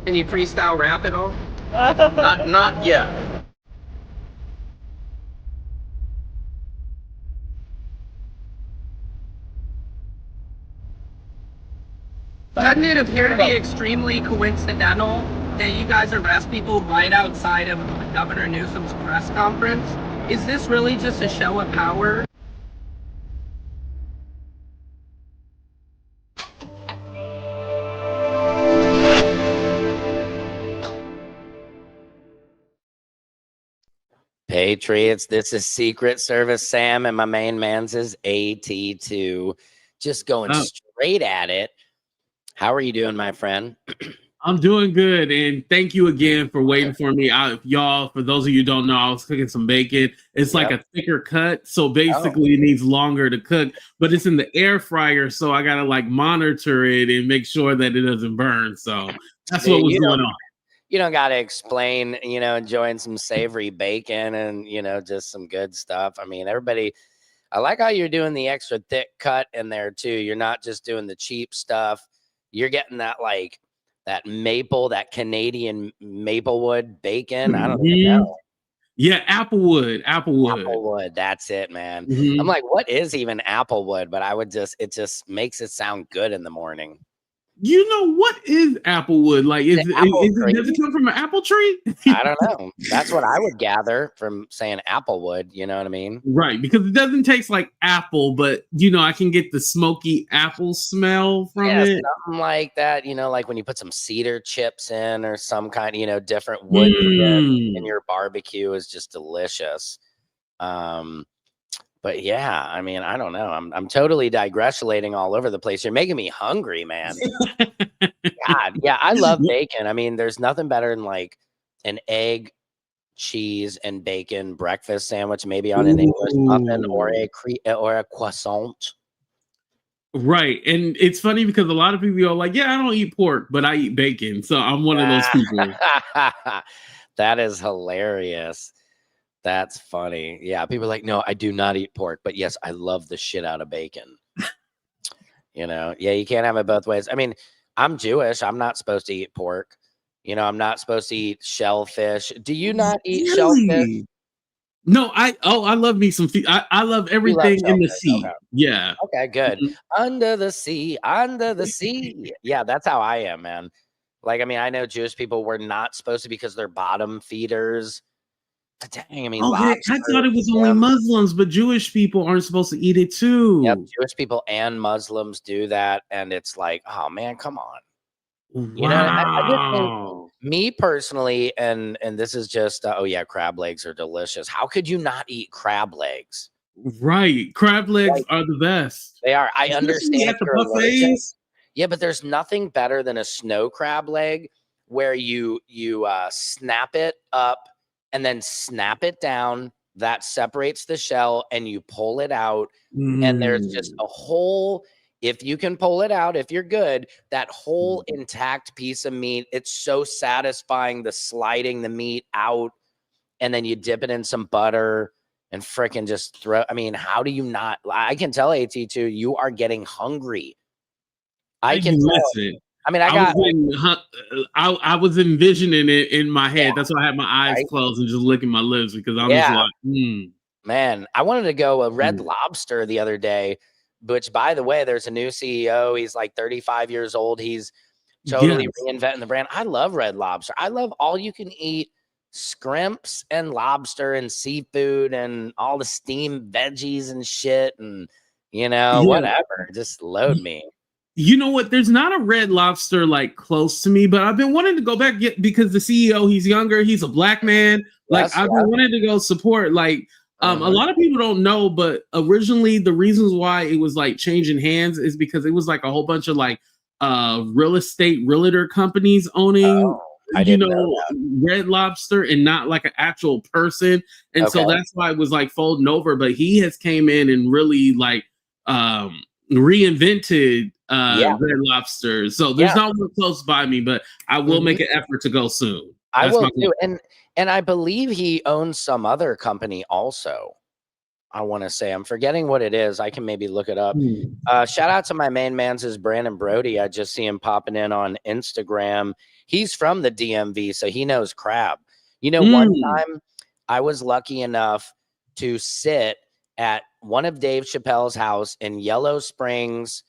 Can you freestyle rap at all? Not yet. Doesn't it appear to be extremely coincidental that you guys arrest people right outside of Governor Newsom's press conference? Is this really just a show of power? Patriots, this is Secret Service Sam, and my main man's is AT2. Just going straight at it. How are you doing, my friend? I'm doing good, and thank you again for waiting for me. Y'all, for those of you who don't know, I was cooking some bacon. It's like a thicker cut, so basically it needs longer to cook, but it's in the air fryer, so I gotta like monitor it and make sure that it doesn't burn. So that's what was going on. You don't got to explain, enjoying some savory bacon and, just some good stuff. I mean, everybody, I like how you're doing the extra thick cut in there too. You're not just doing the cheap stuff. You're getting that that maple, that Canadian Maplewood bacon. I don't even know. Yeah, Applewood. Applewood. That's it, man. I'm like, what is even Applewood? But it just makes it sound good in the morning. You know, what is Applewood? Like, does it come from an apple tree? I don't know. That's what I would gather from saying Applewood. You know what I mean? Right, because it doesn't taste like apple, but, I can get the smoky apple smell from it. Something like that, like when you put some cedar chips in or some kind of, different wood in your barbecue is just delicious. But yeah, I mean, I don't know. I'm totally digressulating all over the place. You're making me hungry, man. God, yeah, I love bacon. I mean, there's nothing better than like an egg, cheese, and bacon breakfast sandwich, maybe on an English muffin or a croissant. Right, and it's funny because a lot of people are like, "Yeah, I don't eat pork, but I eat bacon." So I'm one of those people. That is hilarious. That's funny. Yeah, people are like, no, I do not eat pork, but yes, I love the shit out of bacon. Yeah, you can't have it both ways. I mean, I'm Jewish. I'm not supposed to eat pork. I'm not supposed to eat shellfish. Do you not eat shellfish? No, I love me some fish. I love everything in the sea. Okay. Yeah. Okay, good. Under the sea. Yeah, that's how I am, man. Like, I mean, I know Jewish people were not supposed to because they're bottom feeders. Dang, I mean, I thought it was only Muslims, but Jewish people aren't supposed to eat it too. Yep, Jewish people and Muslims do that, and it's like, oh man, come on. Wow. I just think, me personally, and this is just, crab legs are delicious. How could you not eat crab legs? Right, crab legs are the best. They are. I understand at the buffets. Yeah, but there's nothing better than a snow crab leg where you snap it up and then snap it down. That separates the shell, and you pull it out, and there's just a whole, if you can pull it out, if you're good, that whole intact piece of meat, it's so satisfying, the sliding the meat out, and then you dip it in some butter and fricking just throw. I mean, how do you not? I can tell, AT2, you are getting hungry. I can tell. I mean, I was envisioning it in my head. That's why I had my eyes closed and just licking my lips because I was like, Man, I wanted to go a Red Lobster the other day, which, by the way, there's a new CEO. He's like 35 years old. He's totally reinventing the brand. I love Red Lobster. I love all you can eat scrimps and lobster and seafood and all the steamed veggies and shit and, whatever. Just load me. You know what? There's not a Red Lobster like close to me, but I've been wanting to go back because the CEO, he's younger, he's a black man. Like I've been wanting to go support. Like a lot of people don't know, but originally the reasons why it was like changing hands is because it was like a whole bunch of like real estate realtor companies owning Red Lobster and not like an actual person. And so that's why it was like folding over. But he has came in and really like reinvented Red Lobster. So there's not one close by me, but I will make an effort to go soon. I will too. And I believe he owns some other company also. I want to say. I'm forgetting what it is. I can maybe look it up. Shout out to my main man's is Brandon Brody. I just see him popping in on Instagram. He's from the DMV, so he knows crab. You know, one time I was lucky enough to sit at one of Dave Chappelle's house in Yellow Springs,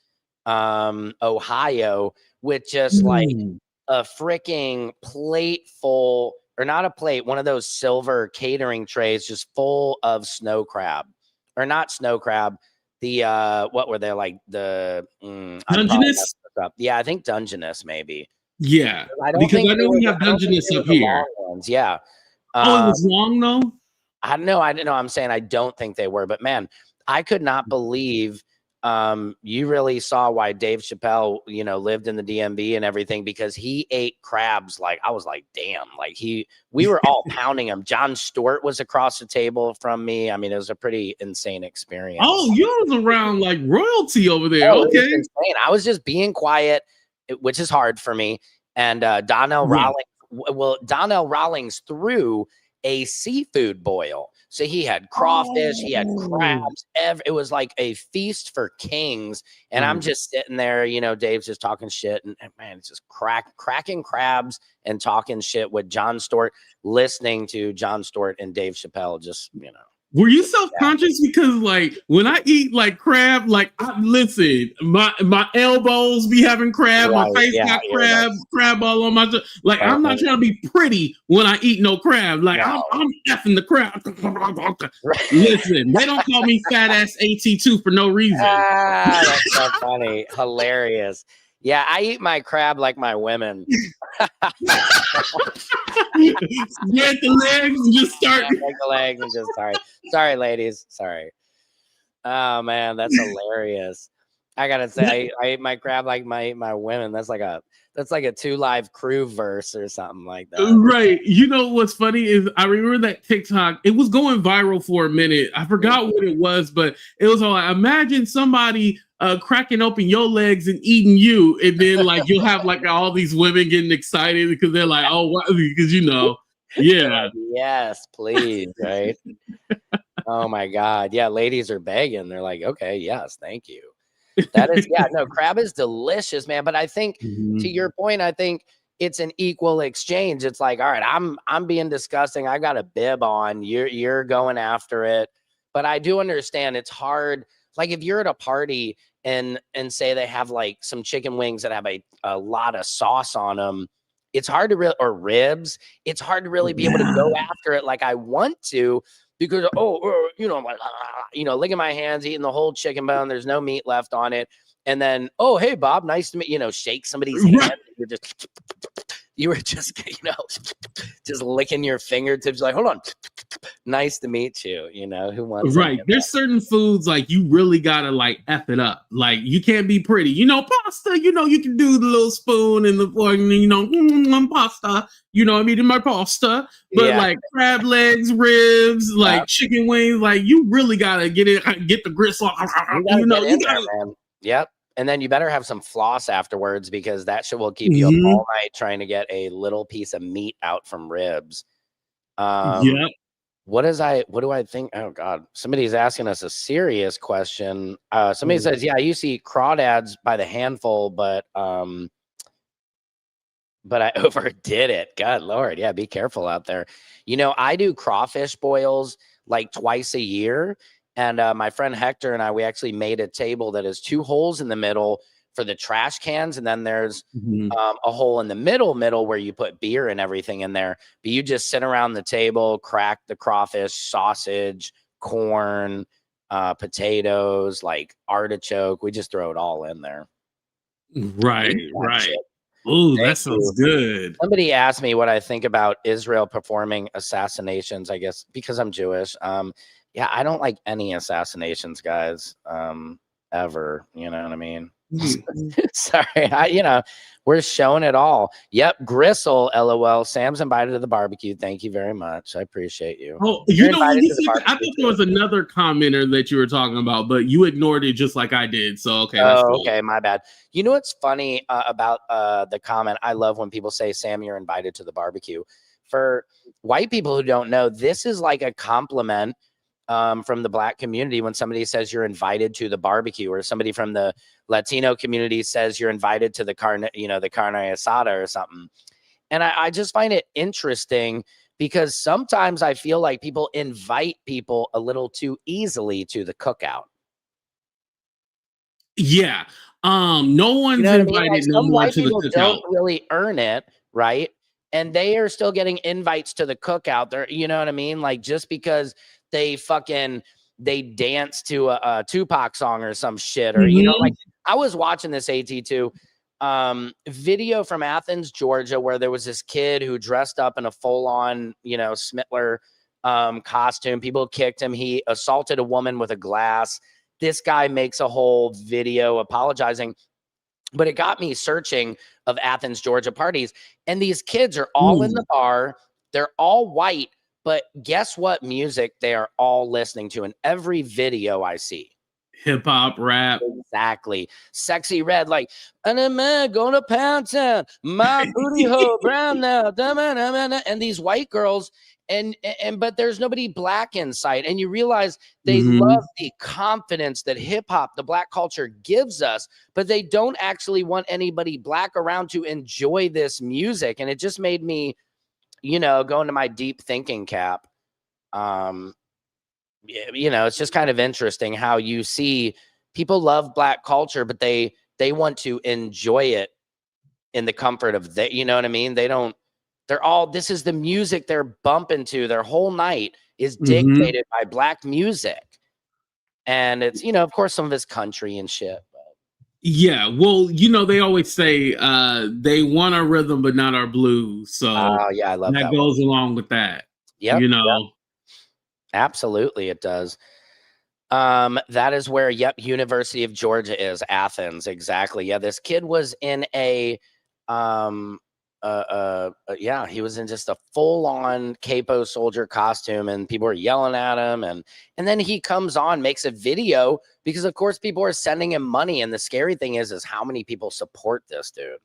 Ohio, with just like a freaking plate full, or not a plate, one of those silver catering trays just full of snow crab, or not snow crab. The what were they, like the Dungeness? Yeah, I think Dungeness maybe. Yeah, I don't think I know we have Dungeness up here. Yeah. It was long though. I don't know. I'm saying I don't think they were, but man, I could not believe you really saw why Dave Chappelle, you know, lived in the DMV and everything, because he ate crabs. Like, I was like, damn, like we were all pounding him. Jon Stewart was across the table from me. I mean, it was a pretty insane experience. Oh, you was around like royalty over there. Oh, okay. I was just being quiet, which is hard for me. And Donnell Rawlings threw a seafood boil. So he had crawfish, he had crabs. It was like a feast for kings. And I'm just sitting there, you know, Dave's just talking shit. And man, it's just cracking crabs and talking shit with Jon Stewart, listening to Jon Stewart and Dave Chappelle, just, you know. Were you self-conscious? Because like when I eat like crab, like listen, my elbows be having crab, my face got crab all on my like I'm not trying to be pretty when I eat no crab. Like I'm effing the crab. Listen, they don't call me fat ass AT2 for no reason. That's so funny. Hilarious. Yeah, I eat my crab like my women. Get the legs and just start. Yeah, the legs and just sorry, ladies. Sorry. Oh man, that's hilarious. I gotta say, I eat my crab like my women. That's like a 2 Live Crew verse or something like that. Right. You know what's funny is I remember that TikTok. It was going viral for a minute. I forgot what it was, but it was all like, imagine somebody cracking open your legs and eating you, and then like you'll have like all these women getting excited because they're like, oh, what? Because you know, yeah, yes, please, right? Oh my God, yeah, ladies are begging. They're like, okay, yes, thank you. That is, yeah, no, crab is delicious, man. But I think to your point, I think it's an equal exchange. It's like, all right, I'm being disgusting. I got a bib on. You're going after it. But I do understand it's hard. Like if you're at a party and say they have like some chicken wings that have a lot of sauce on them, it's hard to really, or ribs, it's hard to really be able to go after it like I want to, because you know, I'm like, you know, licking my hands, eating the whole chicken bone. There's no meat left on it. And then, oh, hey, Bob, nice to meet you. Know, shake somebody's hand. You were just, you know, just licking your fingertips. Like, hold on, nice to meet you. You know, who wants? Right. There's certain foods like you really gotta like F it up. Like you can't be pretty. You know, pasta. You know, you can do the little spoon and the fork, and you know, pasta. You know, I'm eating my pasta. But like crab legs, ribs, like chicken wings, like you really gotta get the grits off. You know, you gotta. There, man. Yep. And then you better have some floss afterwards, because that shit will keep you up all night trying to get a little piece of meat out from ribs. What do I think? Oh God, somebody's asking us a serious question. Somebody says, yeah, you see crawdads by the handful, but I overdid it. God Lord. Yeah. Be careful out there. You know, I do crawfish boils like twice a year. And my friend Hector and I, we actually made a table that has 2 holes in the middle for the trash cans. And then there's a hole in the middle where you put beer and everything in there. But you just sit around the table, crack the crawfish, sausage, corn, potatoes, like artichoke. We just throw it all in there. Right. Ooh, that sounds good. Somebody asked me what I think about Israel performing assassinations, I guess, because I'm Jewish. Yeah, I don't like any assassinations, guys, ever. You know what I mean? Sorry, you know, we're showing it all. Yep, Gristle, LOL. Sam's invited to the barbecue. Thank you very much. I appreciate you. Oh, you know, when you said I thought there was another commenter that you were talking about, but you ignored it just like I did. So, okay. That's cool. Okay, my bad. You know what's funny about the comment? I love when people say, Sam, you're invited to the barbecue. For white people who don't know, this is like a compliment from the Black community when somebody says you're invited to the barbecue, or somebody from the Latino community says you're invited to the carne asada or something. And I just find it interesting because sometimes I feel like people invite people a little too easily to the cookout. Yeah. No one's invited Like, no some more white to the people cookout. don't really earn it, right? And they are still getting invites to the cookout. There, you know what I mean? Like, just because they dance to a Tupac song or some shit, or like, I was watching this AT2 video from Athens, Georgia, where there was this kid who dressed up in a full-on, Smittler costume. People kicked him. He assaulted a woman with a glass. This guy makes a whole video apologizing, but it got me searching of Athens, Georgia parties. And these kids are all in the bar. They're all white, but guess what music they are all listening to in every video I see? Hip hop, rap. Exactly. Sexy Red, like, and a man going to Pound Town, my booty hole brown now. And these white girls, but there's nobody Black in sight. And you realize they love the confidence that hip hop, the Black culture, gives us, but they don't actually want anybody Black around to enjoy this music. And it just made me, go into my deep thinking cap. It's just kind of interesting how you see people love Black culture, but they want to enjoy it in the comfort of you know what I mean? This is the music they're bumping to. Their whole night is dictated by Black music. And it's, of course, some of it's country and shit. Yeah, well, they always say they want our rhythm, but not our blues. So yeah, I love that goes along with that. Yep. Absolutely, it does. That is where, University of Georgia is, Athens. Exactly. Yeah, this kid was in he was in just a full-on capo soldier costume, and people were yelling at him, and then he comes on, makes a video, because of course people are sending him money, and the scary thing is how many people support this dude.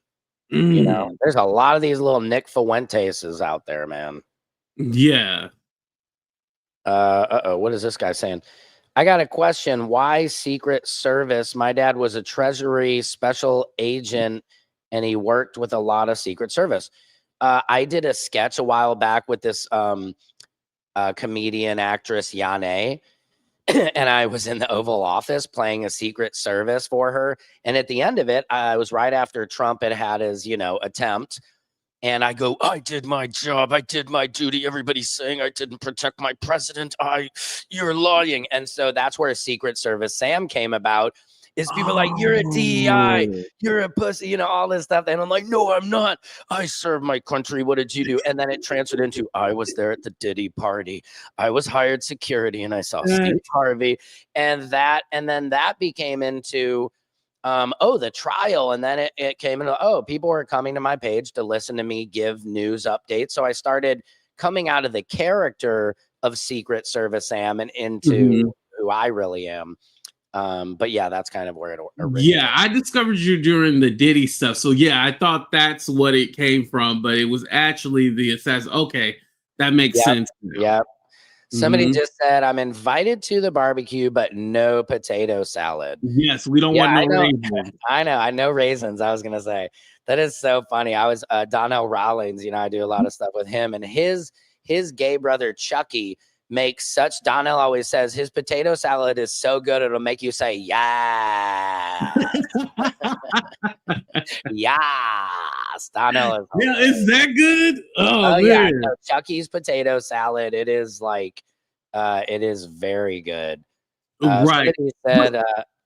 There's a lot of these little Nick Fuenteses out there, man. Yeah. What is this guy saying? I got a question. Why Secret Service? My dad was a Treasury special agent, and he worked with a lot of Secret Service. I did a sketch a while back with this comedian actress, Yane, and I was in the Oval Office playing a Secret Service for her. And at the end of it, I was right after Trump had his, attempt. And I go, I did my job. I did my duty. Everybody's saying I didn't protect my president. You're lying. And so that's where Secret Service Sam came about. Is people like, you're a DEI, you're a pussy, all this stuff. And I'm like, no, I'm not. I serve my country. What did you do? And then it transferred into, I was there at the Diddy party. I was hired security, and I saw Steve Harvey. And then that became into, the trial. And then it came into, people were coming to my page to listen to me give news updates. So I started coming out of the character of Secret Service Sam and into who I really am. But yeah, that's kind of where it originated. Yeah, I discovered you during the Diddy stuff. So yeah, I thought that's what it came from, but it was actually the assassin. Okay, that makes sense. Yep. Somebody just said, I'm invited to the barbecue, but no potato salad. Yes, we don't want no raisins. I know raisins. I was going to say, that is so funny. I was Donnell Rawlings, I do a lot of stuff with him, and his gay brother, Chucky, makes such, Donnell always says, his potato salad is so good, it'll make you say, yeah. Yes. Donnell is that good? Oh man. Yeah. No, Chucky's potato salad. It is like, it is very good. Right. Said,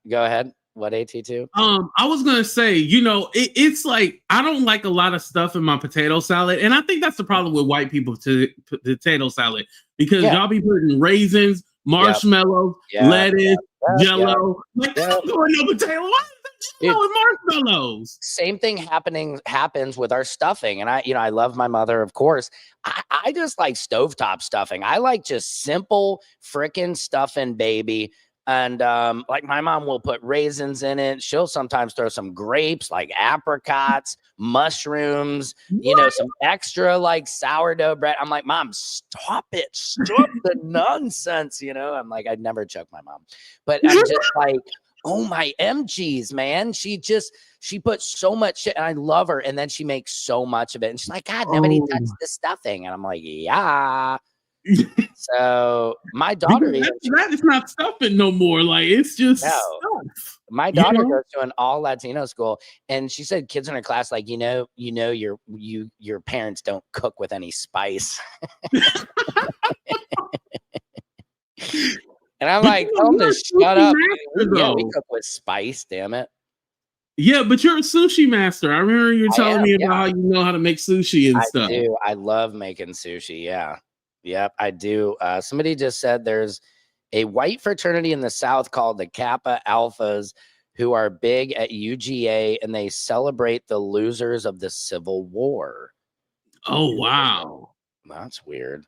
go ahead. What, AT2? I was gonna say, it's like I don't like a lot of stuff in my potato salad, and I think that's the problem with white people to potato salad, because y'all be putting raisins, marshmallows, lettuce, Jello. Like, that's doing no potato. Why is that Jello and marshmallows? Same thing happens with our stuffing, and I love my mother, of course. I just like stovetop stuffing. I like just simple freaking stuffing, baby. And like my mom will put raisins in it. She'll sometimes throw some grapes, like apricots, mushrooms, you know, some extra like sourdough bread. I'm like, Mom, stop it. Stop the nonsense. You know, I'm like, I'd never choke my mom. But I'm just like, oh my MGs, man. She puts so much shit, and I love her. And then she makes so much of it. And she's like, God, nobody touched the stuffing. And I'm like, yeah. So my daughter that is not stuffing no more. Like it's just stuff. My daughter goes to an all Latino school, and she said kids in her class, like, your parents don't cook with any spice. And I'm like, tell them to shut up. Yeah, we cook with spice, damn it. Yeah, but you're a sushi master. I remember you telling me about how you know how to make sushi and stuff. I do. I love making sushi. Yeah. Yep, I do. Somebody just said there's a white fraternity in the South called the Kappa Alphas who are big at UGA, and they celebrate the losers of the Civil War. Oh, wow. That's weird.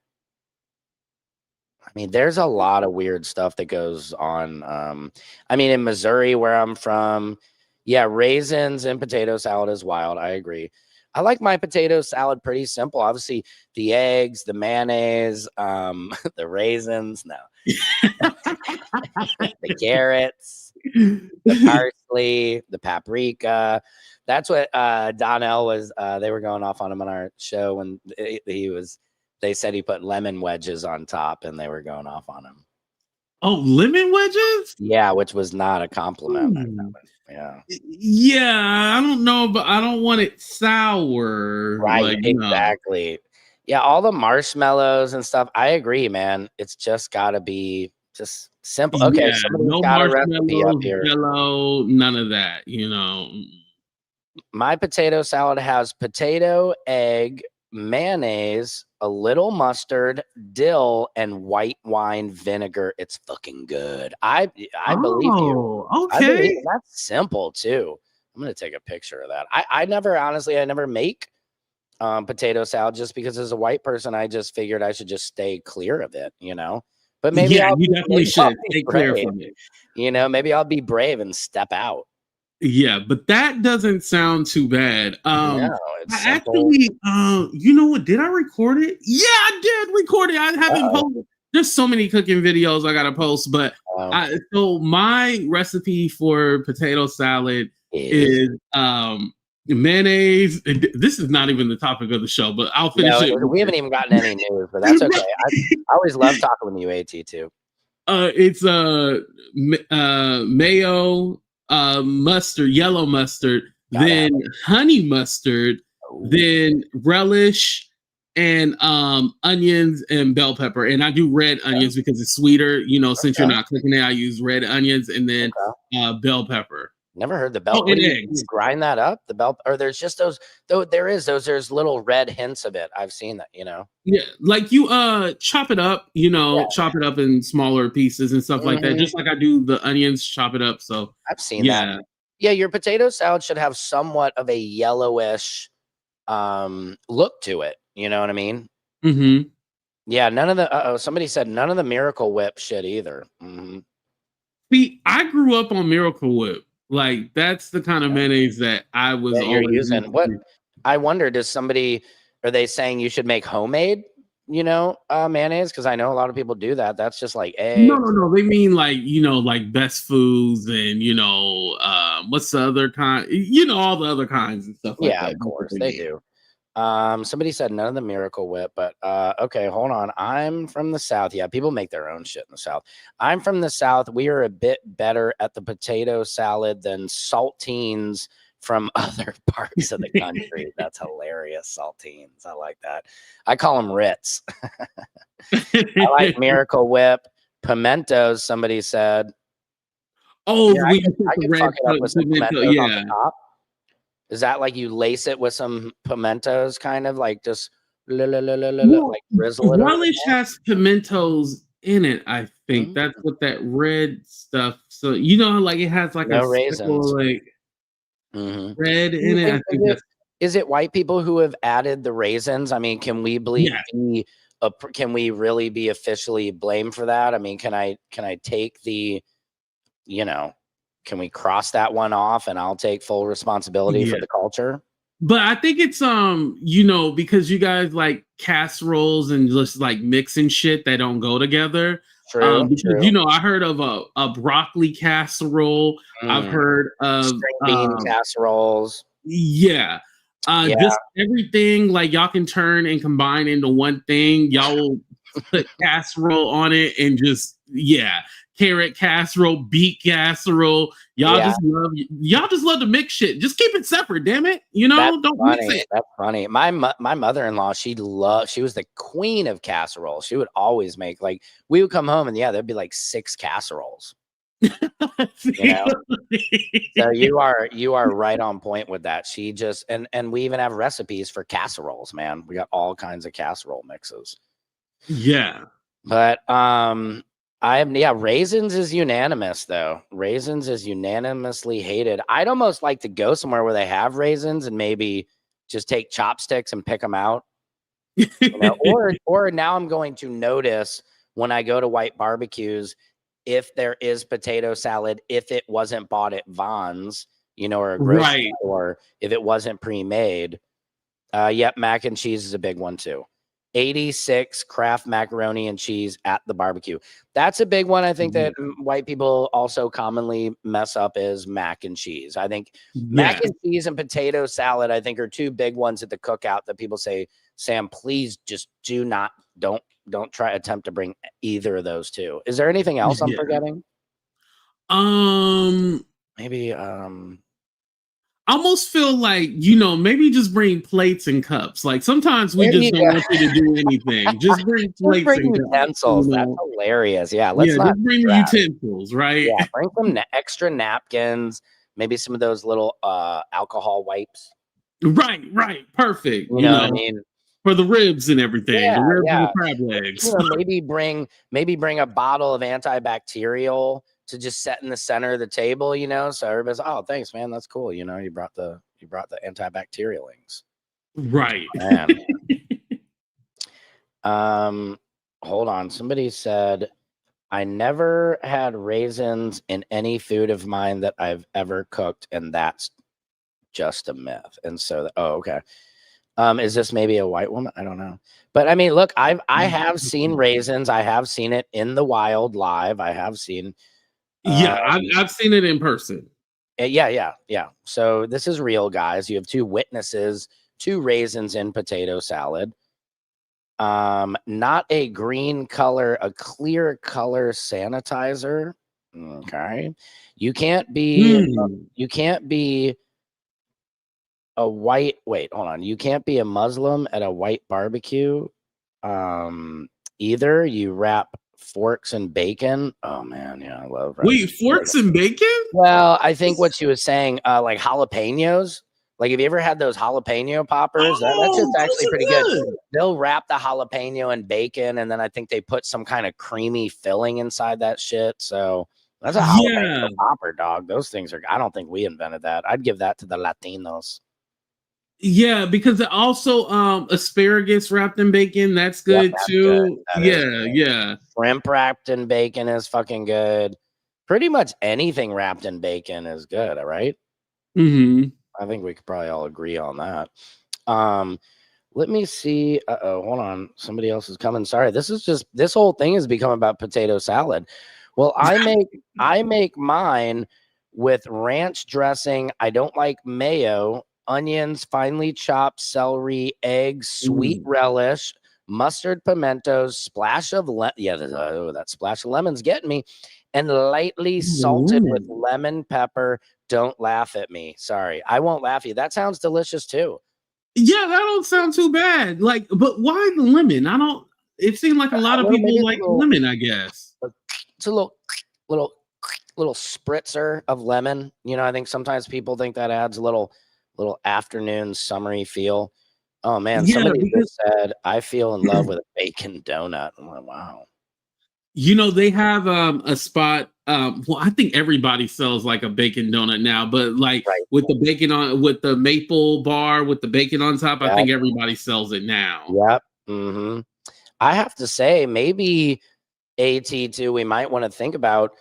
I mean, there's a lot of weird stuff that goes on. I mean, in Missouri, where I'm from, yeah, raisins and potato salad is wild. I agree. I like my potato salad pretty simple. Obviously, the eggs, the mayonnaise, the raisins, no. The carrots, the parsley, the paprika. That's what Donnell was. They were going off on him on our show when they said he put lemon wedges on top, and they were going off on him. Oh, lemon wedges? Yeah, which was not a compliment. Yeah. Yeah, I don't know, but I don't want it sour. Right, like, exactly. Yeah, all the marshmallows and stuff. I agree, man. It's just got to be just simple. Okay, yeah, no got a recipe up here. Jello, none of that, you know. My potato salad has potato, egg, mayonnaise, a little mustard, dill, and white wine vinegar. It's fucking good. I believe you. Okay. That's simple too. I'm gonna take a picture of that. I never make potato salad just because as a white person, I just figured I should just stay clear of it, you know. But maybe you definitely should stay clear from it. You know, maybe I'll be brave and step out. Yeah, but that doesn't sound too bad. No, I actually, you know what? Did I record it? Yeah, I did record it. I haven't posted. There's so many cooking videos I gotta post, but so my recipe for potato salad is mayonnaise. And this is not even the topic of the show, but I'll finish it. We haven't even gotten any news, but that's okay. I always love talking with you, AT too. It's mayo. Mustard, yellow mustard, then honey mustard, then relish, and onions and bell pepper. And I do red onions because it's sweeter. You know, since you're not cooking it, I use red onions and then bell pepper. Never heard the bell. And eggs. You grind that up, the bell, or there's just those. Though there's little red hints of it. I've seen that, you know. Yeah, like you chop it up, you know, chop it up in smaller pieces and stuff like that. Just like I do the onions, chop it up. So I've seen that. Yeah, your potato salad should have somewhat of a yellowish look to it. You know what I mean? Mm-hmm. Yeah, none of the. Somebody said none of the Miracle Whip shit either. Mm-hmm. See, I grew up on Miracle Whip. Like that's the kind of mayonnaise that I was always using. What I wonder, are they saying you should make homemade, you know, mayonnaise? Because I know a lot of people do that. That's just like eggs. No. They mean like, you know, like Best Foods and, you know, what's the other kind? You know, all the other kinds and stuff like that. Yeah, of course they do. Somebody said none of the Miracle Whip, but okay, hold on. I'm from the South. Yeah, people make their own shit in the South. I'm from the South. We are a bit better at the potato salad than saltines from other parts of the country. That's hilarious. Saltines. I like that. I call them Ritz. I like Miracle Whip. Pimentos, somebody said. Oh, yeah, I can fuck it up with some pimentos on the top. Is that like you lace it with some pimentos, kind of like just like drizzle it? Relish has pimentos in it, I think. That's what that red stuff. So you know, like it has like a raisins, like red in it. I think is it white people who have added the raisins? I mean, can we can we really be officially blamed for that? I mean, can I take the you know, can we cross that one off and I'll take full responsibility for the culture? But I think it's you know, because you guys like casseroles and just like mixing shit that don't go together. Because you know, I heard of a broccoli casserole. I've heard of string bean casseroles. Yeah. Just everything like y'all can turn and combine into one thing. Y'all will put casserole on it and just carrot casserole, beet casserole. Y'all just love to mix shit. Just keep it separate, damn it. You know, don't mix it. That's funny. My mother-in-law, she was the queen of casserole. She would always make, like, we would come home and there'd be like 6 casseroles. You know? So you are right on point with that. She just and we even have recipes for casseroles, man. We got all kinds of casserole mixes. Yeah. But raisins is unanimous though. Raisins is unanimously hated. I'd almost like to go somewhere where they have raisins and maybe just take chopsticks and pick them out. You know? or now I'm going to notice when I go to white barbecues if there is potato salad, if it wasn't bought at Vons, you know, or a grocery store, if it wasn't pre-made. Yep, mac and cheese is a big one too. 86 Kraft macaroni and cheese at the barbecue. That's a big one. I think that white people also commonly mess up is mac and cheese. I think mac and cheese and potato salad, I think, are 2 big ones at the cookout that people say, Sam, please just don't try attempt to bring either of those 2. Is there anything else I'm forgetting? Maybe I almost feel like, you know, maybe just bring plates and cups. Like sometimes we just don't want you to do anything. Just bring plates and utensils. Cups, that's hilarious. Yeah, let's just bring the utensils, right? Yeah, bring some extra napkins, maybe some of those little alcohol wipes. Right. Perfect. You know what I mean? For the ribs and everything, the ribs and the crab legs. You know, maybe bring a bottle of antibacterial to just set in the center of the table, you know, so everybody's, oh, thanks, man, that's cool. You know, you brought the antibacterialings. Right. Hold on. Somebody said, I never had raisins in any food of mine that I've ever cooked, and that's just a myth. And so, okay. Is this maybe a white woman? I don't know. But I mean, look, I have seen raisins. I have seen it in the wild live. I have seen. I've seen it in person. Yeah. So this is real, guys. You have 2 witnesses, 2 raisins in potato salad. Not a green color, a clear color sanitizer. Okay. You can't be a white, hold on. You can't be a Muslim at a white barbecue. Either. You wrap forks and bacon. Oh man, yeah, I love. Wait, forks and bacon? Well, I think what she was saying, like jalapenos. Like, have you ever had those jalapeno poppers? That's just actually pretty good. They'll wrap the jalapeno in bacon, and then I think they put some kind of creamy filling inside that shit. So that's a jalapeno popper, dog. Those things are. I don't think we invented that. I'd give that to the Latinos. Yeah, because also asparagus wrapped in bacon, that's good too. Yeah. Shrimp wrapped in bacon is fucking good. Pretty much anything wrapped in bacon is good, all right? I think we could probably all agree on that. Let me see. Hold on. Somebody else is coming. Sorry. This whole thing has become about potato salad. Well, I make mine with ranch dressing. I don't like mayo. Onions, finely chopped celery, eggs, sweet relish, mustard, pimentos, splash of that splash of lemon's getting me, and lightly salted with lemon pepper. Don't laugh at me. Sorry, I won't laugh at you. That sounds delicious too. Yeah, that don't sound too bad. Like, but why the lemon? It seemed like a lot of people like lemon, I guess. It's a little spritzer of lemon. You know, I think sometimes people think that adds a little afternoon summery feel. Oh man, somebody just said, I feel in love with a bacon donut. I'm like, wow. You know, they have a spot. Well, I think everybody sells like a bacon donut now, but like with the bacon with the maple bar with the bacon on top, I think everybody sells it now. I have to say, maybe AT2, we might want to think about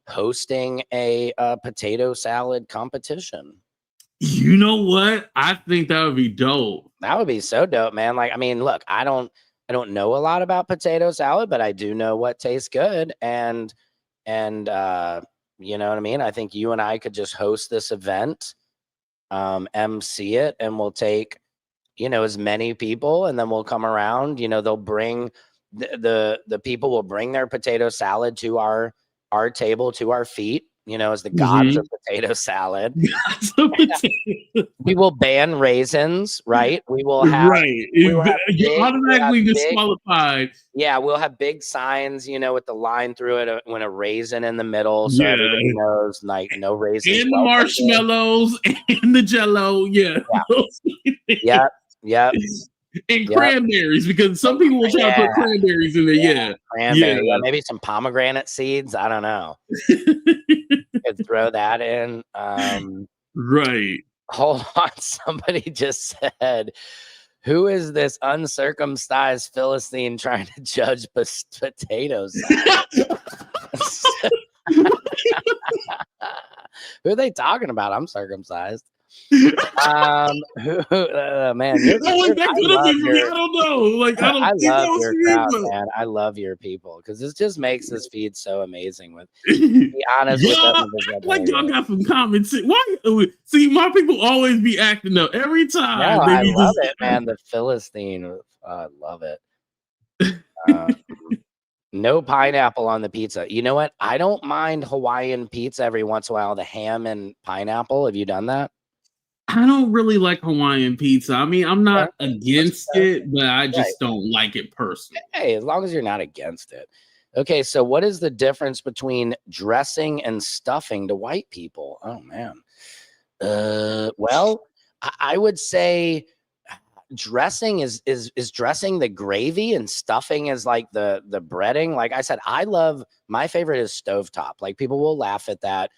hosting a potato salad competition. You know what? I think that would be dope. That would be so dope, man. Like, I mean, look, I don't know a lot about potato salad, but I do know what tastes good. And you know what I mean? I think you and I could just host this event, MC it, and we'll take, you know, as many people, and then we'll come around. You know, they'll bring the people will bring their potato salad to our table, to our feet, you know, as the gods of potato salad. We will ban raisins, right? We will have you're automatically disqualified. Yeah, we'll have big signs, you know, with the line through it when a raisin in the middle, so everybody knows, like, no raisins. And the marshmallows and the Jello, Yep. And cranberries, because some people will try to put cranberries in there. Cranberry. Yeah, maybe some pomegranate seeds. I don't know. Could throw that in. Right. Hold on. Somebody just said, who is this uncircumcised Philistine trying to judge potatoes? Who are they talking about? I'm circumcised. Man, I don't know. Like, I love your crowd, man. I love your people, because this just makes this feed so amazing. With be honest with them, like y'all got some common sense. Why? See, my people always be acting up every time. No, I love it, man. The Philistine, I love it. No pineapple on the pizza. You know what? I don't mind Hawaiian pizza every once in a while. The ham and pineapple. Have you done that? I don't really like Hawaiian pizza. I mean, I'm not against it, but I just don't like it personally. Hey, as long as you're not against it. Okay, so what is the difference between dressing and stuffing to white people? Oh, man. Well, I would say dressing is dressing the gravy, and stuffing is like the breading. Like I said, my favorite is stovetop. Like, people will laugh at that.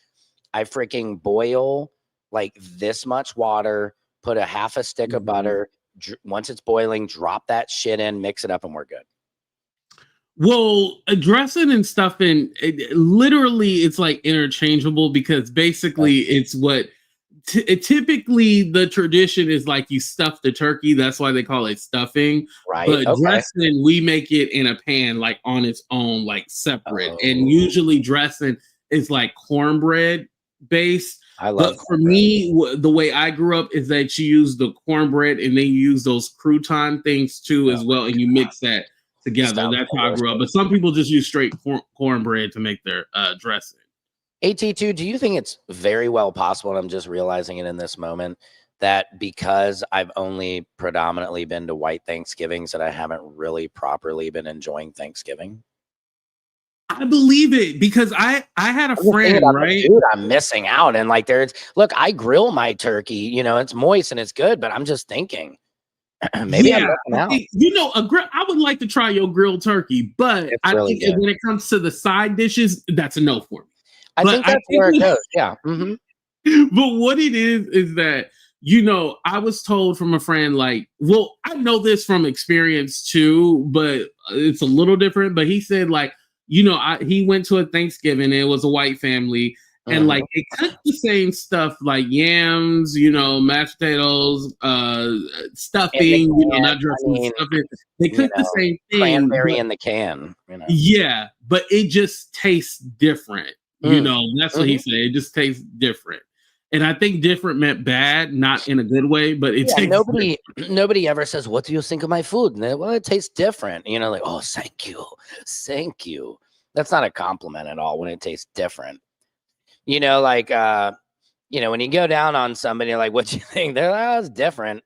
I freaking boil like this much water, put a half a stick of butter. Once it's boiling, drop that shit in, mix it up, and we're good. Well, dressing and stuffing, literally, it's like interchangeable, because basically it's what typically the tradition is. Like, you stuff the turkey. That's why they call it stuffing. Right. But dressing, we make it in a pan, like on its own, like separate. And usually dressing is like cornbread based. But for me, the way I grew up is that you use the cornbread, and then you use those crouton things too as well, and you mix that together. That's how I grew up. But some people just use straight cornbread to make their dressing. AT2, do you think it's very well possible, and I'm just realizing it in this moment, that because I've only predominantly been to white Thanksgivings, that I haven't really properly been enjoying Thanksgiving? I believe it, because I had a friend, right? Dude, I'm missing out. And like, look, I grill my turkey, you know, it's moist and it's good, but I'm just thinking, maybe I'm missing out. You know, I would like to try your grilled turkey, but I think when it comes to the side dishes, that's a no for me. I think that's where it goes. Yeah. But what it is that, you know, I was told from a friend, like, well, I know this from experience too, but it's a little different. But he said, like, you know, he went to a Thanksgiving, and it was a white family, and like, they cooked the same stuff, like yams, you know, mashed potatoes, stuffing, you know, not dressing, stuffing. They cooked the same thing, cranberry in the can, you know. Yeah, but it just tastes different. You know, that's what he said. It just tastes different. And I think different meant bad, not in a good way, but it tastes nobody ever says, what do you think of my food? And well, it tastes different. You know, like, oh, thank you. Thank you. That's not a compliment at all when it tastes different. You know, like, you know, when you go down on somebody, like, what you think? They're like, oh, it's different.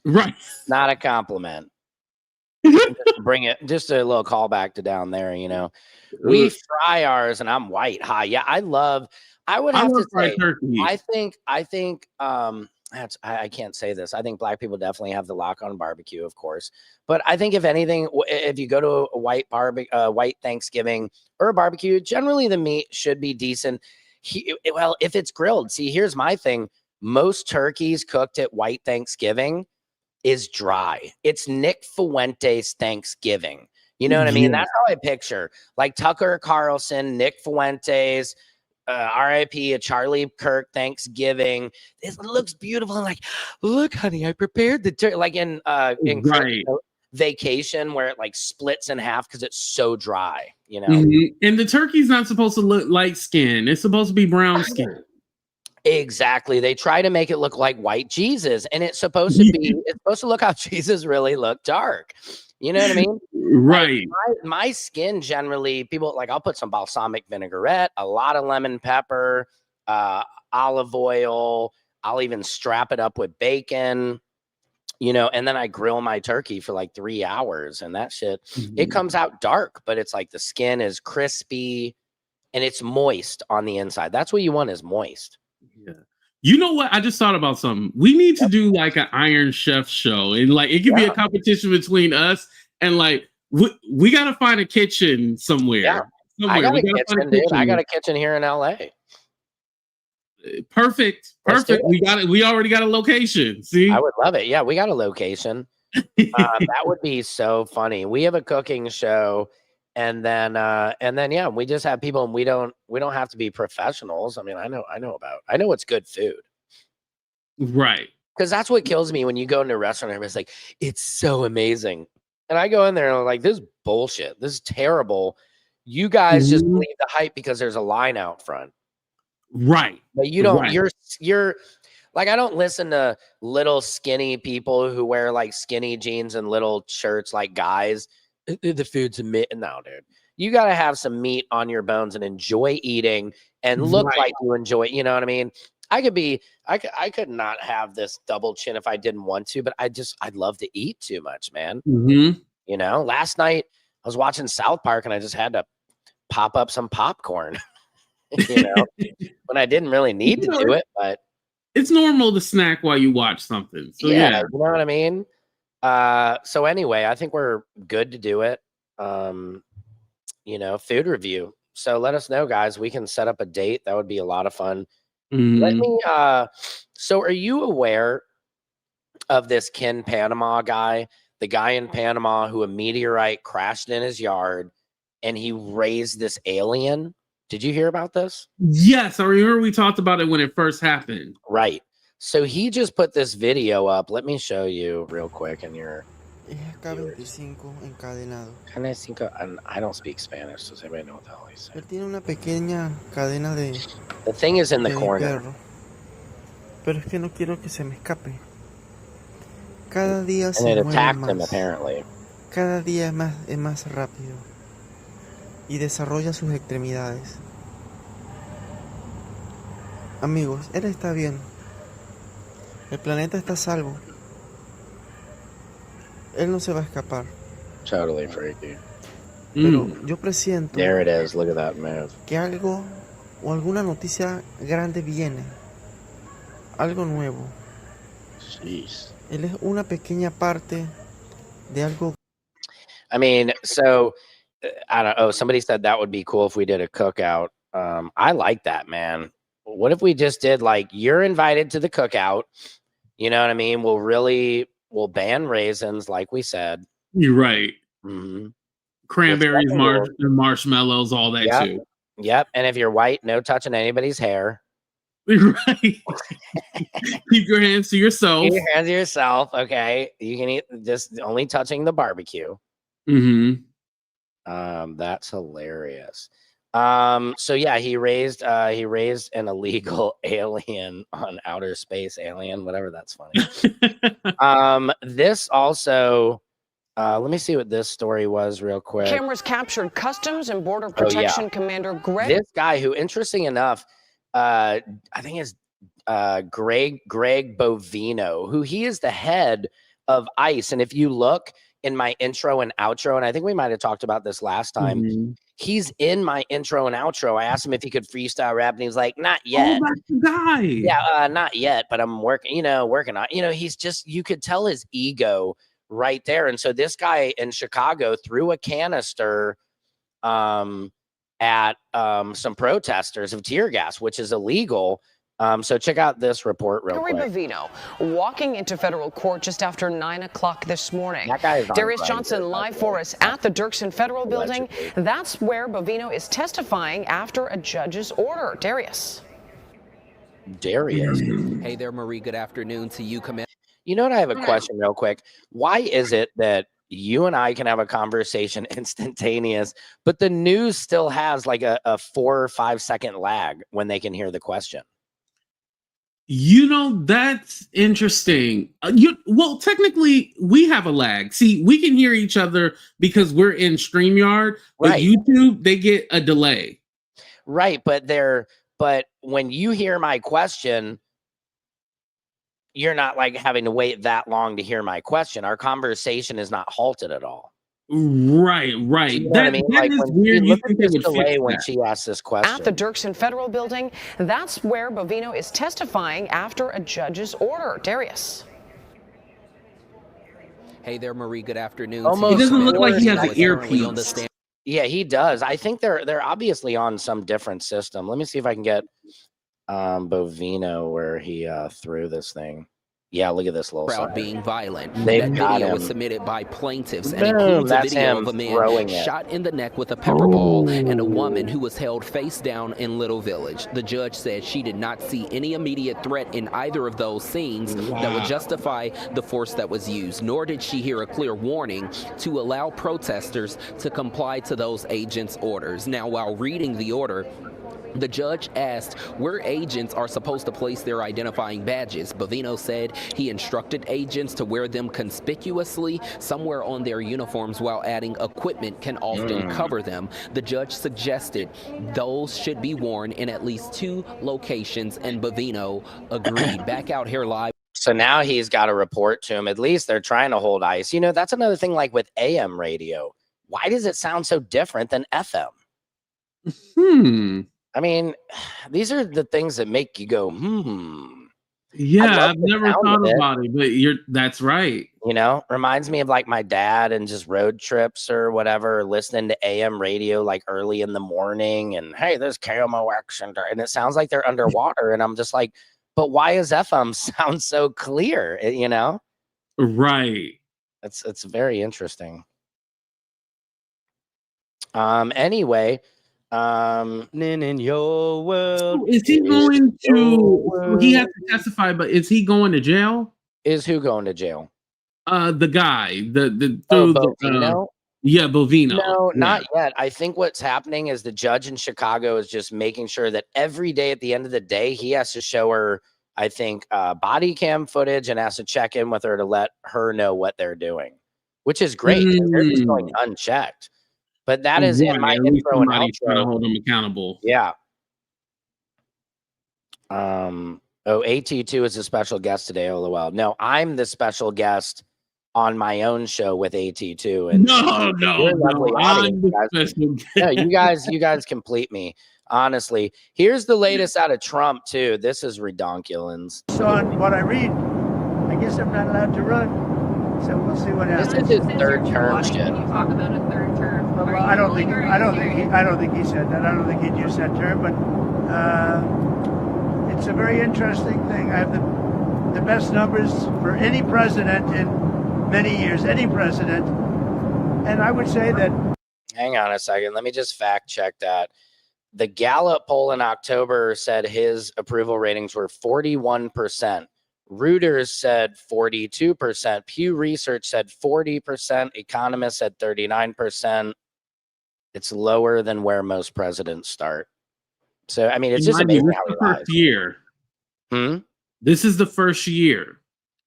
Right. Not a compliment. Bring it, just a little callback to down there, you know. We fry ours, and I'm white. Hi. Yeah, I would have to say, turkey. I think I can't say this. I think black people definitely have the lock on barbecue, of course. But I think, if anything, if you go to a white Thanksgiving or a barbecue, generally the meat should be decent. Well, if it's grilled. See, here's my thing. Most turkeys cooked at white Thanksgiving is dry. It's Nick Fuente's Thanksgiving. You know what I mean? That's how I picture like Tucker Carlson, Nick Fuentes, RIP, a Charlie Kirk Thanksgiving. It looks beautiful. And like, look, honey, I prepared the turkey. Like in Vacation, where it like splits in half because it's so dry, you know. And the turkey's not supposed to look light skin; it's supposed to be brown skin. Exactly. They try to make it look like white Jesus, and it's supposed to be. It's supposed to look how Jesus really looked, dark. You know what I mean? Right. Like my skin generally, people like I'll put some balsamic vinaigrette, a lot of lemon pepper, olive oil. I'll even strap it up with bacon. You know, and then I grill my turkey for like 3 hours, and that shit, it comes out dark, but it's like the skin is crispy and it's moist on the inside. That's what you want, is moist. Yeah. You know what? I just thought about something. We need to do like an Iron Chef show, and like it could be a competition between us, and like we got to find a kitchen somewhere. Yeah. I got a kitchen, dude. I got a kitchen here in LA. Perfect. We already got a location. See, I would love it. Yeah, we got a location. That would be so funny. We have a cooking show, and then yeah, we just have people, and we don't have to be professionals. I mean, I know it's good food, right? Because that's what kills me when you go into a restaurant and everybody's like, it's so amazing, and I go in there and I'm like, this is bullshit. This is terrible. You guys just believe the hype because there's a line out front. Right. But you don't, you're like, I don't listen to little skinny people who wear like skinny jeans and little shirts like guys. The food's no, dude. You got to have some meat on your bones and enjoy eating and look like you enjoy, you know what I mean? I could not have this double chin if I didn't want to, but I'd love to eat too much, man. You know, last night I was watching South Park and I just had to pop up some popcorn. You know, when I didn't really need to do it, but it's normal to snack while you watch something. So yeah, you know what I mean? So anyway, I think we're good to do it. You know, food review. So let us know, guys. We can set up a date. That would be a lot of fun. Let me so are you aware of this Ken Panama guy, the guy in Panama who a meteorite crashed in his yard and he raised this alien? Did you hear about this? Yes, I remember we talked about it when it first happened. Right. So he just put this video up. Let me show you real quick in your. I don't speak Spanish. Does anybody know what the hell he's saying? The thing is in the corner. Pero es que no quiero que se me escape. Cada día se mueve más. And it attacked him apparently. Cada día es más rápido. Y desarrolla sus extremidades. Amigos, él está bien. El planeta está a salvo. Él no se va a escapar. Totally freaky. Pero yo presiento. There it is. Look at that move. Que algo o alguna noticia grande viene. Algo nuevo. Jeez. Él es una pequeña parte de algo. I mean, so I don't know. Somebody said that would be cool if we did a cookout. I like that, man. What if we just did like, you're invited to the cookout? You know what I mean? We'll ban raisins, like we said. You're right. Cranberries, marshmallows, all that too. Yep. And if you're white, no touching anybody's hair. Right. Keep your hands to yourself. Keep your hands to yourself. Okay. You can eat, just only touching the barbecue. That's hilarious. So yeah, he raised an illegal alien on outer space, whatever. That's funny. This also, let me see what this story was real quick. Cameras captured Customs and Border Protection Commander Greg. This guy who, interesting enough, I think is Greg Bovino, who he is the head of ICE. And if you look in my intro and outro, and I think we might have talked about this last time, he's in my intro and outro. I asked him if he could freestyle rap, and he was like, not yet. Oh, that's the guy. Yeah, not yet, but I'm working on, he's just, you could tell his ego right there. And so this guy in Chicago threw a canister at some protesters of tear gas, which is illegal. So check out this report real quick. Bovino walking into federal court just after 9 o'clock this morning. That guy is on Darius Grindr, Johnson live for us at the Dirksen Federal Building. That's where Bovino is testifying after a judge's order. Darius. Hey there, Marie. Good afternoon to you, Commander. You know what? I have a question real quick. Why is it that you and I can have a conversation instantaneous, but the news still has like a 4 or 5 second lag when they can hear the question? You know, that's interesting. Well, technically, we have a lag. See, we can hear each other because we're in StreamYard, but right. YouTube, they get a delay. Right, but when you hear my question, you're not like having to wait that long to hear my question. Our conversation is not halted at all. Right. You know what I mean? Like is when weird. Look at this delay when she asked this question. At the Dirksen Federal Building, that's where Bovino is testifying after a judge's order. Darius. Hey there, Marie. Good afternoon. It doesn't look like he has an earpiece. Yeah, he does. I think they're obviously on some different system. Let me see if I can get Bovino where he threw this thing. Yeah, look at this little crowd sign. Being violent. They've that got video him. was submitted by plaintiffs and Boom, includes a that's video him of a man throwing it. shot in the neck with a pepper ball and a woman who was held face down in Little Village. The judge said she did not see any immediate threat in either of those scenes that would justify the force that was used, nor did she hear a clear warning to allow protesters to comply to those agents' orders. Now, while reading the order, the judge asked where agents are supposed to place their identifying badges. Bovino said he instructed agents to wear them conspicuously somewhere on their uniforms, while adding equipment can often cover them. The judge suggested those should be worn in at least 2 locations, and Bovino agreed. Back out here live. So now he's got to report to him. At least they're trying to hold ice. You know, that's another thing like with AM radio. Why does it sound so different than FM? I mean, these are the things that make you go, Yeah, I've never thought about it, but that's right. You know, reminds me of like my dad and just road trips or whatever, listening to AM radio like early in the morning and hey, there's KMOX and it sounds like they're underwater. And I'm just like, but why does FM sound so clear? You know? Right. It's very interesting. Anyway, in your world. So is he going to? He has to testify, but is he going to jail? Is who going to jail? The guy, Bovino? Yeah, Bovino. No, not yet. I think what's happening is the judge in Chicago is just making sure that every day at the end of the day, he has to show her, I think, body cam footage and has to check in with her to let her know what they're doing, which is great. They're just going unchecked. But that is in my intro and outro. Trying to hold them accountable. Yeah. AT2 is a special guest today. LOL. No, I'm the special guest on my own show with AT2. And you guys complete me. Honestly, here's the latest out of Trump too. This is redonkulins. So on what I read, I guess I'm not allowed to run. So we'll see what happens. This is his third term shit. Can you talk about a third term? Well, I don't think he said that. I don't think he'd use that term, but it's a very interesting thing. I have the best numbers for any president in many years, any president. And I would say that. Hang on a second. Let me just fact check that. The Gallup poll in October said his approval ratings were 41%. Reuters said 42%. Pew Research said 40%. Economists said 39%. It's lower than where most presidents start. So, I mean, it's just amazing how he lies. Year. This is the first year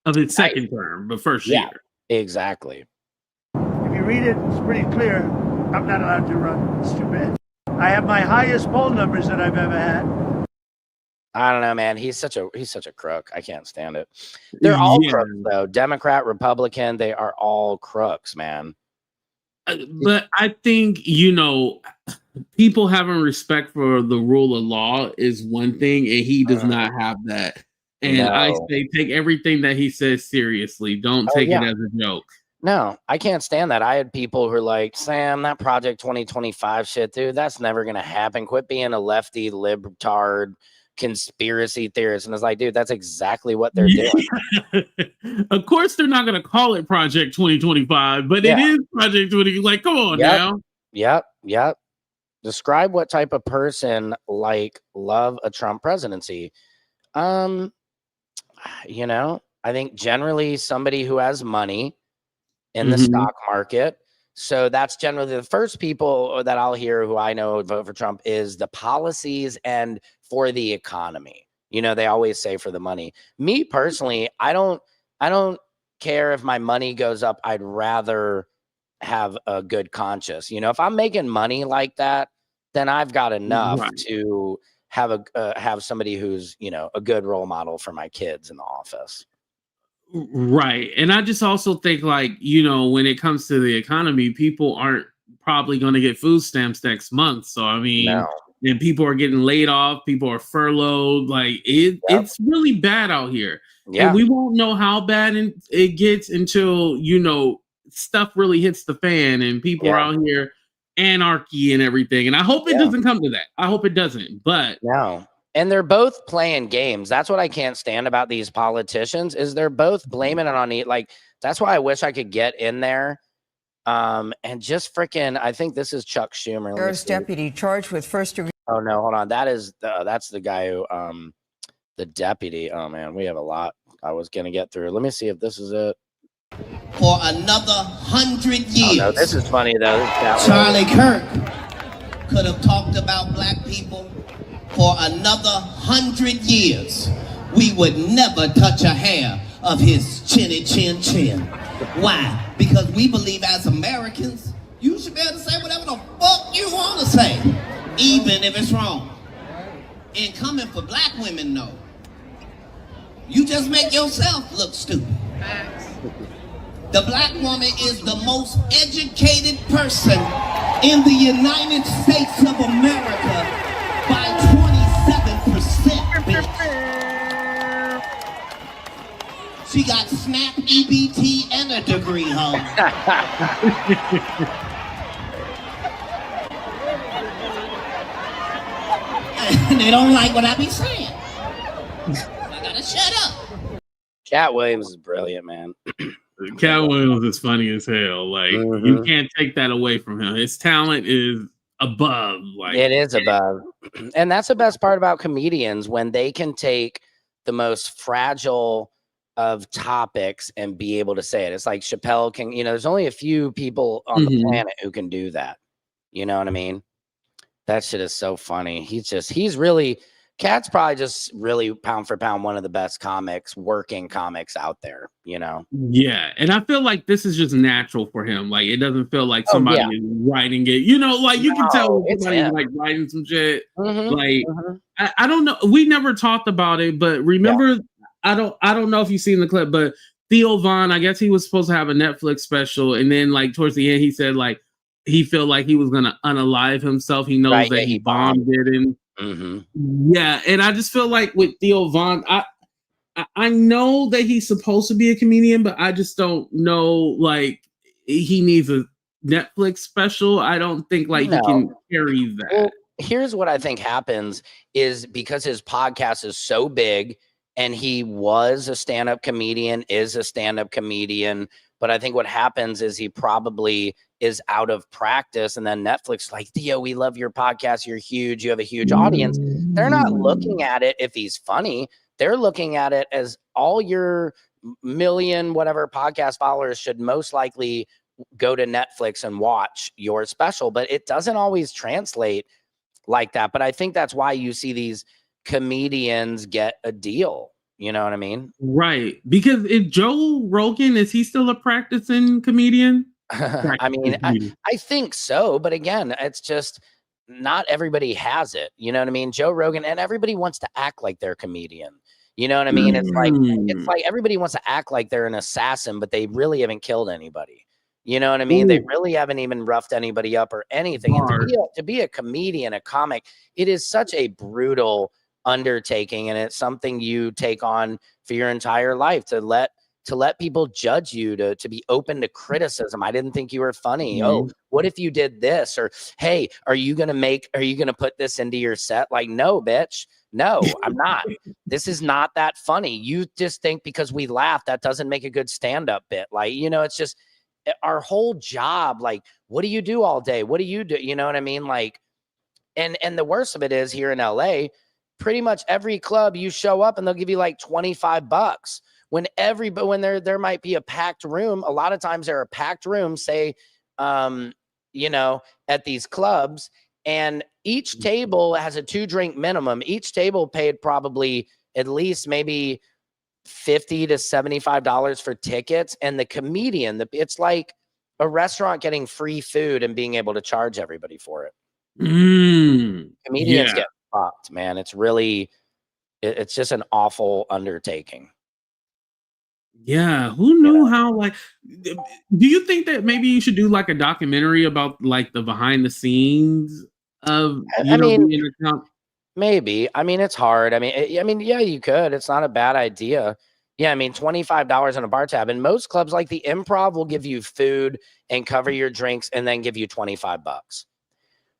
of his second term, but first year. Exactly. If you read it, it's pretty clear. I'm not allowed to run. It's too bad. I have my highest poll numbers that I've ever had. I don't know, man. He's such a crook. I can't stand it. They're all crooks, though. Democrat, Republican, they are all crooks, man. But I think, people having respect for the rule of law is one thing, and he does not have that. And I say take everything that he says seriously. Don't take it as a joke. No, I can't stand that. I had people who are like, Sam, that Project 2025 shit, dude, that's never going to happen. Quit being a lefty libtard. conspiracy theorists. And it's like, dude, that's exactly what they're doing. Of course, they're not going to call it Project 2025, but it is Project 20. Like, come on now. Yep. Describe what type of person love a Trump presidency. I think generally somebody who has money in the stock market. So that's generally the first people that I'll hear who I know vote for Trump is the policies and for the economy. They always say for the money. Me personally, I don't care if my money goes up. I'd rather have a good conscience. If I'm making money like that, then I've got enough to have somebody who's, a good role model for my kids in the office. Right. And I just also think when it comes to the economy, people aren't probably going to get food stamps next month. So, and people are getting laid off. People are furloughed. It's really bad out here. Yeah. And we won't know how bad it gets until, stuff really hits the fan and people are out here anarchy and everything. And I hope it doesn't come to that. I hope it doesn't. But no. And they're both playing games. That's what I can't stand about these politicians is they're both blaming it on it. That's why I wish I could get in there. And just freaking, I think this is Chuck Schumer. Sheriff's deputy charged with first degree. Oh no, hold on. That's the guy who, the deputy. Oh man, we have a lot I was going to get through. Let me see if this is it. For another 100 years. Oh, no, this is funny though. Charlie Kirk could have talked about black people. For another 100 years, we would never touch a hair of his chinny chin chin. Why? Because we believe as Americans, you should be able to say whatever the fuck you want to say, even if it's wrong. And coming for black women, no. You just make yourself look stupid. The black woman is the most educated person in the United States of America by 27%, bitch. She got SNAP, EBT, and a degree, home. And they don't like what I be saying. I gotta shut up. Katt Williams is brilliant, man. Katt Williams is funny as hell. You can't take that away from him. His talent is above. It is above. And that's the best part about comedians, when they can take the most fragile of topics and be able to say it. It's like Chappelle can, there's only a few people on the planet who can do that. You know what I mean? That shit is so funny. Katt's probably just really pound for pound one of the best working comics out there, Yeah, and I feel like this is just natural for him. It doesn't feel like somebody is writing it. You can tell somebody's writing some shit. I don't know. We never talked about it, but remember, I don't know if you've seen the clip, but Theo Von, I guess he was supposed to have a Netflix special, and then towards the end, he said he felt like he was gonna unalive himself. He knows that he bombed it and. Yeah, and I just feel like with Theo Von, I know that he's supposed to be a comedian, but I just don't know he needs a Netflix special. I don't think he can carry that. Well, here's what I think happens is because his podcast is so big and he was a stand-up comedian, is a stand-up comedian, but I think what happens is he probably is out of practice, and then Netflix Theo, we love your podcast, you're huge, you have a huge audience. They're not looking at it if he's funny. They're looking at it as all your million whatever podcast followers should most likely go to Netflix and watch your special, but it doesn't always translate like that. But I think that's why you see these comedians get a deal. You know what I mean? Right. Because if Joe Rogan, is he still a practicing comedian? I think so. But again, it's just not everybody has it. You know what I mean? Joe Rogan, and everybody wants to act like they're a comedian. You know what I mean? It's like everybody wants to act like they're an assassin, but they really haven't killed anybody. You know what I mean? They really haven't even roughed anybody up or anything. And to be a comedian, a comic, it is such a brutal undertaking, and it's something you take on for your entire life to to let people judge you, to be open to criticism. I didn't think you were funny. Oh, what if you did this? Or, hey, are you going to put this into your set? Like, no, bitch. No, I'm not. This is not that funny. You just think because we laugh, that doesn't make a good stand-up bit. Like, it's just our whole job. Like, what do you do all day? What do you do? You know what I mean? Like, and the worst of it is here in LA, pretty much every club you show up and they'll give you like $25. When there might be a packed room, a lot of times there are packed rooms, say, at these clubs, and each table has a 2-drink minimum. Each table paid probably at least maybe $50 to $75 for tickets. And the comedian, it's like a restaurant getting free food and being able to charge everybody for it. Comedians get fucked, man. It's really, it's just an awful undertaking. Yeah, who knew how, like, do you think that maybe you should do like a documentary about like the behind the scenes of, maybe. I mean, it's hard. I mean, yeah, you could. It's not a bad idea. Yeah, I mean, $25 on a bar tab. And most clubs like the Improv will give you food and cover your drinks and then give you $25,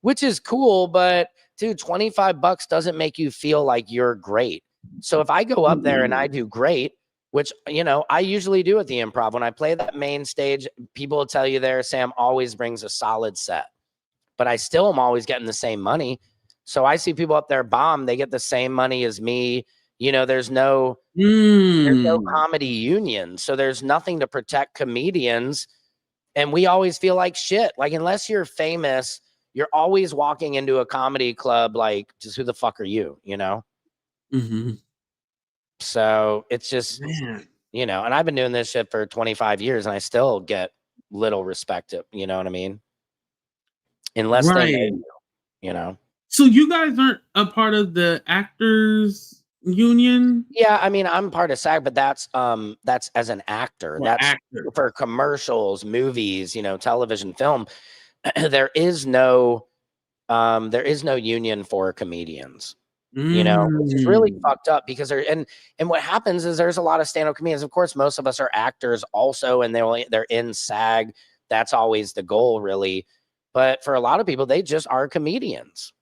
which is cool. But dude, $25 doesn't make you feel like you're great. So if I go up there and I do great, which, I usually do at the Improv, when I play that main stage, people will tell you there, Sam always brings a solid set, but I still am always getting the same money. So I see people up there bomb, they get the same money as me. There's no comedy union. So there's nothing to protect comedians. And we always feel like shit. Like, unless you're famous, you're always walking into a comedy club like, just who the fuck are you, So it's just, and I've been doing this shit for 25 years and I still get little respect. You know what I mean? Unless they know, So you guys aren't a part of the actors union? Yeah, I mean, I'm part of SAG, but that's as an actor. That's for commercials, movies, television, film. There is no union for comedians. It's really fucked up because and what happens is there's a lot of stand-up comedians. Of course, most of us are actors also, and they're in SAG. That's always the goal, really. But for a lot of people, they just are comedians.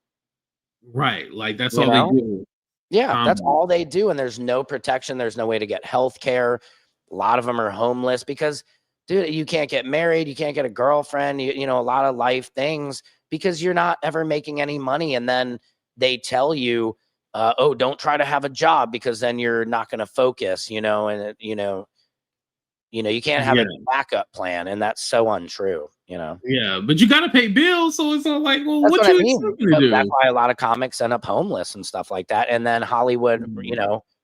Right. Like, that's all they do. Yeah, that's all they do. And there's no protection. There's no way to get health care. A lot of them are homeless because, dude, you can't get married. You can't get a girlfriend, a lot of life things because you're not ever making any money. And then they tell you, don't try to have a job because then you're not going to focus, and you can't have a backup plan. And that's so untrue, Yeah, but you got to pay bills. So it's not like, well, that's what you expecting to do? That's why a lot of comics end up homeless and stuff like that. And then Hollywood,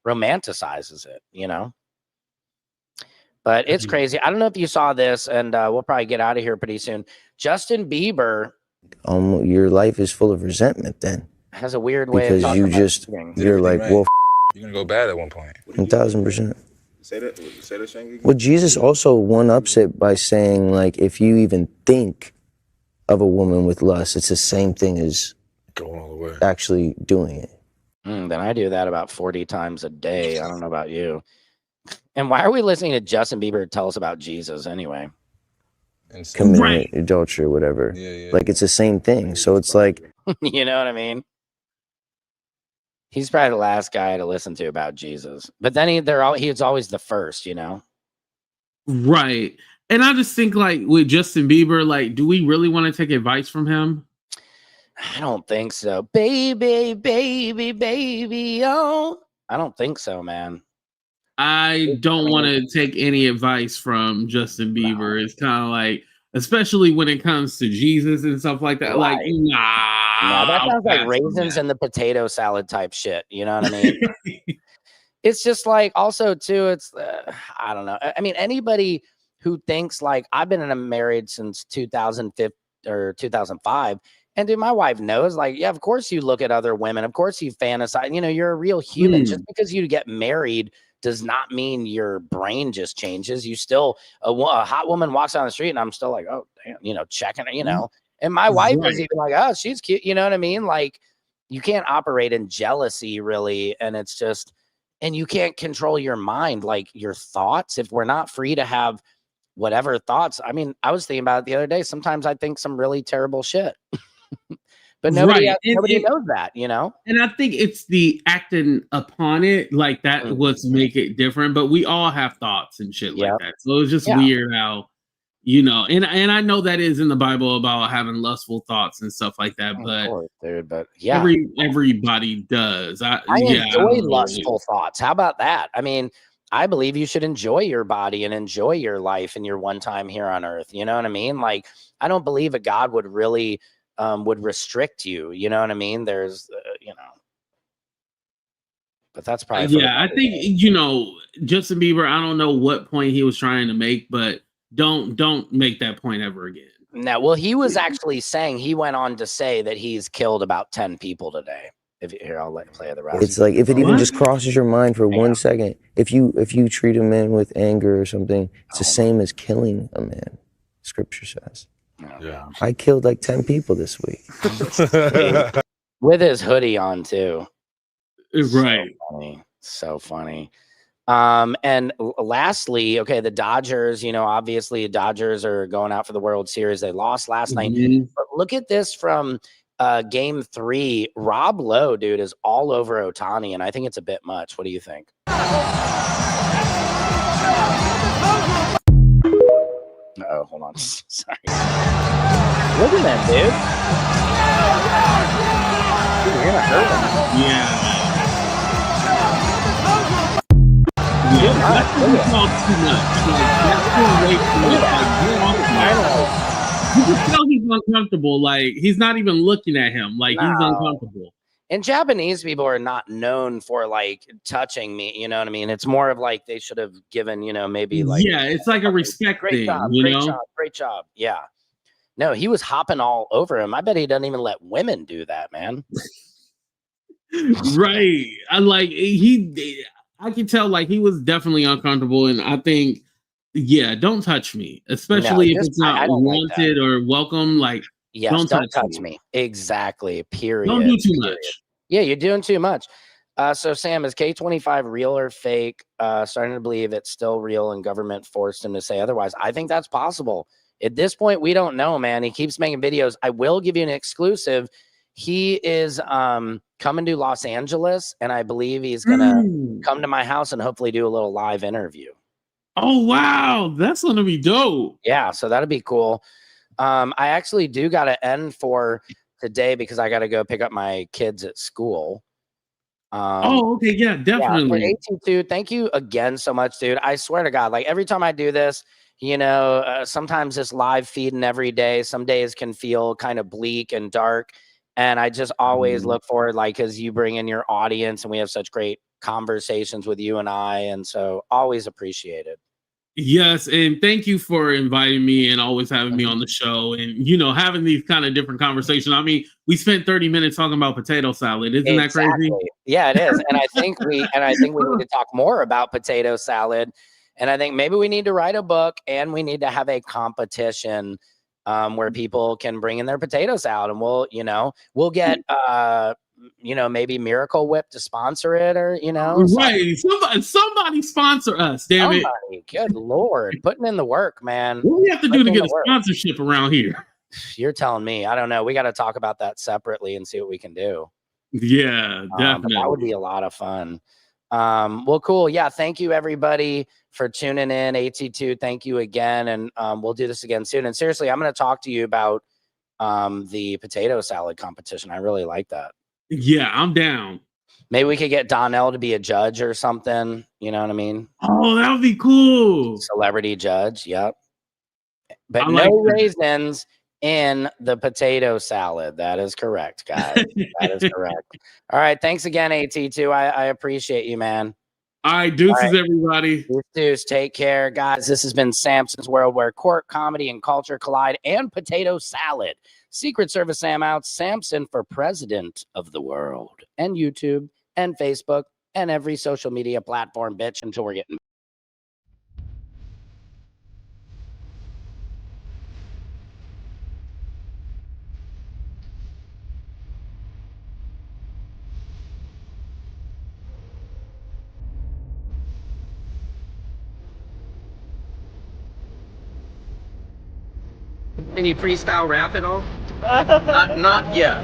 romanticizes it, But it's crazy. I don't know if you saw this, and we'll probably get out of here pretty soon. Justin Bieber. Your life is full of resentment then. Has a weird way because of you're like, well, you're gonna go bad at one point. 1,000%. Say that Shane. Well, Jesus also one-ups it by saying, like, if you even think of a woman with lust, it's the same thing as going all the way actually doing it. Then I do that about 40 times a day. I don't know about you. And why are we listening to Justin Bieber tell us about Jesus anyway? Committing adultery or whatever. Yeah. Like, it's the same thing. So it's like, you know what I mean? He's probably the last guy to listen to about Jesus, but then he's always the first, Right. And I just think, like, with Justin Bieber, like, do we really want to take advice from him? I don't think so. Baby, baby, baby, oh. I don't think so, man. I don't want to take any advice from Justin Bieber. No. It's kind of like, especially when it comes to Jesus and stuff like that. Right. Like, nah. That sounds like raisins in the potato salad type shit. You know what I mean? It's just like, also too, it's, I don't know. I mean, anybody who thinks like, I've been married since 2005 or 2005. And dude, my wife knows, like, yeah, of course you look at other women. Of course you fantasize, you're a real human. Just because you get married does not mean your brain just changes. You still, a hot woman walks down the street and I'm still like, oh, damn, checking her, And my wife is even like, oh, she's cute. You know what I mean? Like, you can't operate in jealousy really. And it's just, and you can't control your mind, like your thoughts. If we're not free to have whatever thoughts, I mean, I was thinking about it the other day. Sometimes I think some really terrible shit, but nobody knows that, you know? And I think it's the acting upon it, like that was make it different, but we all have thoughts and shit like that. So it's just weird how, you know, and I know that is in the Bible about having lustful thoughts and stuff like that, but course, dude, but yeah, everybody does. I enjoy lustful thoughts. How about that? I mean, I believe you should enjoy your body and enjoy your life and your one time here on earth. You know what I mean? Like, I don't believe a God would really would restrict you. You know what I mean? There's, you know, but that's probably I think, you know, Justin Bieber, I don't know what point he was trying to make, but don't make that point ever again. No, well, he was actually saying, he went on to say that he's killed about 10 people today. Here, I'll let you play the rest. It's like if it even just crosses your mind for 1 second, if you treat a man with anger or something, it's the same as killing a man. Scripture says. Yeah. I killed like 10 people this week. With his hoodie on too. Right. So funny. And lastly, okay, the Dodgers, you know, obviously the Dodgers are going out for the World Series. They lost last night. But look at this from game 3. Rob Lowe, dude, is all over Ohtani, and I think it's a bit much. What do you think? Oh, hold on. Sorry. Look at them, dude. You're gonna hurt him. Yeah. Yeah, that's too much. That's way too much. You can tell he's uncomfortable. Like, he's not even looking at him. Like, he's uncomfortable. And Japanese people are not known for like touching me. You know what I mean? It's more of like they should have given, you know, maybe like. Yeah, it's like a respect great thing. Job, you great know? job. Great job. Yeah. No, he was hopping all over him. I bet he doesn't even let women do that, man. Right. I can tell like he was definitely uncomfortable, and I think, yeah, don't touch me, especially if it's not wanted or welcome. Like, yes, don't touch me. Exactly. Period. Don't do too much. Yeah, you're doing too much. So Sam, is K25 real or fake? Starting to believe it's still real and government forced him to say otherwise. I think that's possible. At this point, we don't know, man. He keeps making videos. I will give you an exclusive. He is coming to Los Angeles, and I believe he's gonna come to my house and hopefully do a little live interview. Oh wow, that's gonna be dope. Yeah, so that'd be cool. I actually do gotta end for today because I gotta go pick up my kids at school. Oh, okay, yeah, definitely. Yeah, 82, thank you again so much, dude. I swear to God, like every time I do this, you know, sometimes this live feeding every day, some days can feel kind of bleak and dark. And I just always look forward, like, because you bring in your audience and we have such great conversations with you and I. And so always appreciate it. Yes, and thank you for inviting me and always having me on the show and, you know, having these kind of different conversations. I mean, we spent 30 minutes talking about potato salad. Isn't that crazy? Yeah, it is. And I think we need to talk more about potato salad. And I think maybe we need to write a book and we need to have a competition where people can bring in their potato salad, and we'll get maybe Miracle Whip to sponsor it, or right. Somebody sponsor us, damn it. Good Lord, putting in the work, man. What do we have to do to get a sponsorship around here? You're telling me. I don't know. We got to talk about that separately and see what we can do. Yeah, definitely. That would be a lot of fun. Well, cool. Yeah. Thank you everybody for tuning in. AT2, thank you again. And we'll do this again soon. And seriously, I'm going to talk to you about the potato salad competition. I really like that. Yeah, I'm down. Maybe we could get Donnell to be a judge or something. You know what I mean? Oh, that would be cool. Celebrity judge. Yep. But no raisins in the potato salad. That is correct, guys. That is correct. All right. Thanks again, AT2. I appreciate you, man. All right. Deuces, everybody. Deuces. Take care, guys. This has been Samson's World, where court, comedy, and culture collide, and potato salad. Secret Service Sam out. Samson for president of the world. And YouTube and Facebook and every social media platform, bitch, until we're getting Can you freestyle rap at all? Not yet.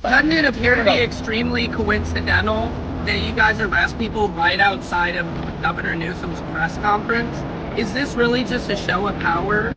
Doesn't it appear to be extremely coincidental that you guys arrest people right outside of Governor Newsom's press conference? Is this really just a show of power?